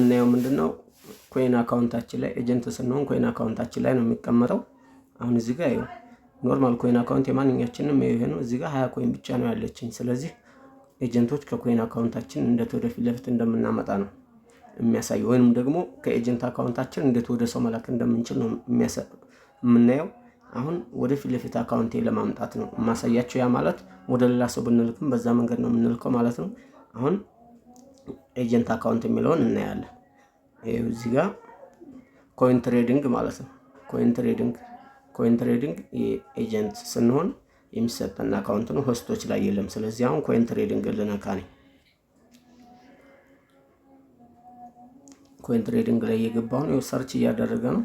የምናየው ምንድነው ኮይን አካውንታችን ላይ ኤጀንት ስንሆን ኮይን አካውንታችን ላይ ነው የሚቀመጠው። አሁን እዚህ ጋር ይኸው ኖርማል ኮይን አካውንት የማንኛችንም ይሄ ነው። እዚህ ጋር 20 ኮይን ብቻ ነው ያለችኝ። ስለዚህ ኤጀንቶች ከኮይን አካውንታችን እንዴት ወደ ፊት ለፊት እንደምናመጣ ነው የሚያሳየው፣ ወይንም ደግሞ ከኤጀንት አካውንታችን እንዴት ወደ ሰው መላክ እንደምንችል ነው የምናየው። አሁን ወደ ፊት ለፊት አካውንቴ ለማምጣት ነው ማሳያችሁ። ያ ማለት ወደ ሌላ ሰው ብንልክም በዛ መንገድ ነው የምንልከው ማለት ነው። አሁን ኤጀንት አካውንት የሚለውን እናያለን። ይሄው እዚህ ጋር ኮይን ትሬዲንግ ማለት ነው። ኮይን ትሬዲንግ ኤጀንት ስንሆን የሚሰጠን አካውንት ነው፣ ሆስቶች ላይ የለም። ስለዚህ አሁን ኮይን ትሬዲንግ ልነካ ነኝ። ኮይን ትሬዲንግ ላይ የገባው ነው። ሰርች እያደረገ ነው።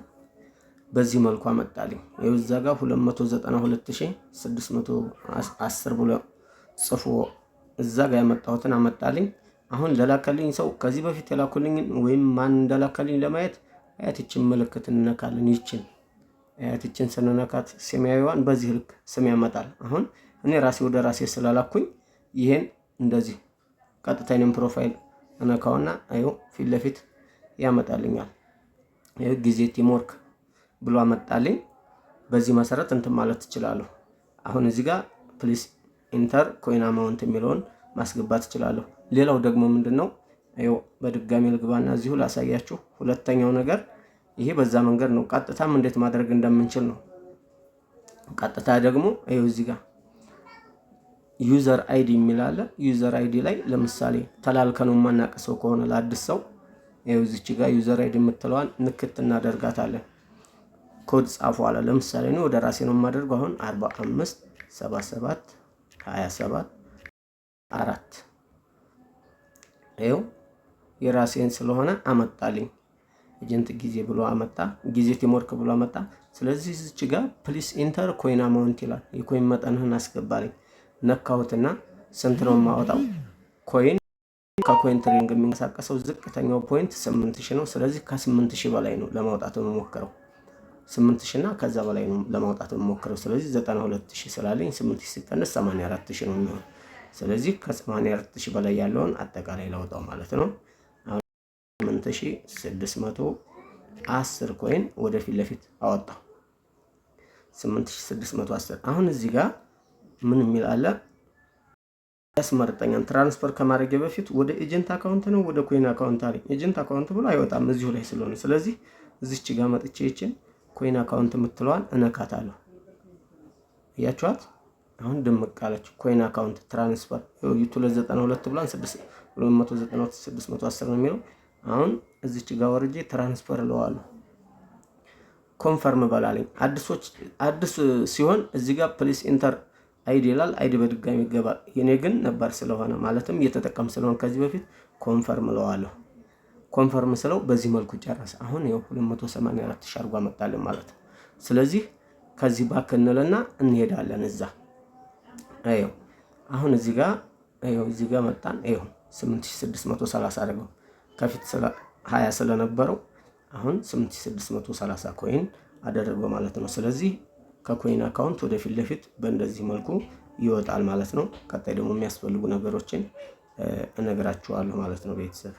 በዚህ መልኩ አመጣልኝ። ይኸው እዛ ጋር 292610 ብሎ ጽፎ እዛ ጋር ያመጣሁትን አመጣልኝ። አሁን ለላከልኝ ሰው ከዚህ በፊት የላኩልኝ ወይም ማን እንደላከልኝ ለማየት አያትችን ምልክት እንነካለን። አያትችን ስንነካት ሰማያዊዋን በዚህ ልክ ስም ያመጣል። አሁን እኔ ራሴ ወደ ራሴ ስላላኩኝ ይሄን እንደዚህ ቀጥታ የኔን ፕሮፋይል እነካውና አዩ ፊት ለፊት ያመጣልኛል። ይሄው ጊዜ ቲምወርክ ብሎ አመጣልኝ። በዚህ መሰረት እንትን ማለት እችላለሁ። አሁን እዚህ ጋር ፕሊስ ኢንተር ኮይን አማውንት የሚለውን ማስገባት እችላለሁ። ሌላው ደግሞ ምንድነው አዩ በድጋሚ ልግባና እዚሁ ላሳያችሁ። ሁለተኛው ነገር ይሄ በዛ መንገድ ነው። ቀጥታም እንዴት ማድረግ እንደምንችል ነው። ቀጥታ ደግሞ አዩ እዚህ ጋር ዩዘር አይዲ የሚላለ ዩዘር አይዲ ላይ ለምሳሌ ተላልከነው ማናቀሰው ከሆነ ለአዲስ ሰው አዩ እዚች ጋር ዩዘር አይዲ የምትለዋን ንክት እናደርጋታለን። ኮድ ጻፉ አለ። ለምሳሌ ነው ወደ ራሴ ነው የማደርገው። አሁን 45 77 27 4 አዩ የራሴን ስለሆነ አመጣልኝ። ኤጀንት ጊዜ ብሎ አመጣ። ጊዜ ቲምወርክ ብሎ አመጣ። ስለዚህ እዚች ጋር ፕሊስ ኢንተር ኮይን አማውንት ይላል። የኮይን መጠንህን አስገባልኝ። ነካሁትና ስንት ነው የማወጣው? ኮይን ከኮይን ትሬዲንግ የሚንቀሳቀሰው ዝቅተኛው ፖይንት 8000 ነው። ስለዚህ ከ8000 በላይ ነው ለማውጣት የምሞክረው። 8000 እና ከዛ በላይ ነው ለማውጣት የምሞክረው። ስለዚህ 92000 ስላለኝ 8000 ሲቀነስ 84000 ነው የሚሆነው። ስለዚህ ከ84000 በላይ ያለውን አጠቃላይ ላውጣው ማለት ነው። አሁን 8610 ኮይን ወደ ፊት ለፊት አወጣው። 8610 አሁን እዚህ ጋር ምን የሚል አለ? ያስመርጠኛል። ትራንስፈር ከማድረግ በፊት ወደ ኤጀንት አካውንት ነው ወደ ኮይን አካውንት አለኝ። ኤጀንት አካውንት ብሎ አይወጣም እዚሁ ላይ ስለሆነ፣ ስለዚህ እዚች ጋር መጥቼ ይችን ኮይን አካውንት የምትለዋን እነካታለሁ። እያችኋት አሁን ድምቅ አለች። ኮይን አካውንት ትራንስፈር ዩቱ 292 ብሏን 292 ነው የሚለው። አሁን እዚች ጋር ወርጄ ትራንስፈር እለዋለሁ። ኮንፈርም በላለኝ። አዲስ ሲሆን እዚህ ጋር ፕሊስ ኢንተር አይዲ ይላል። አይዲ በድጋሚ ይገባል። የኔ ግን ነበር ስለሆነ ማለትም እየተጠቀም ስለሆነ ከዚህ በፊት ኮንፈርም እለዋለሁ። ኮንፈርም ስለው በዚህ መልኩ ጨረሰ። አሁን ይኸው 284000 አርጓ መጣልን ማለት ነው። ስለዚህ ከዚህ ባክ እንለና እንሄዳለን እዛ። አየው አሁን እዚህ ጋር መጣን። አየው 8630 አድርገው ከፊት 20 ስለነበረው አሁን 8630 ኮይን አደረገው ማለት ነው። ስለዚህ ከኮይን አካውንት ወደ ፊት ለፊት በእንደዚህ መልኩ ይወጣል ማለት ነው። ቀጣይ ደግሞ የሚያስፈልጉ ነገሮችን እነግራችኋለሁ ማለት ነው ቤተሰብ።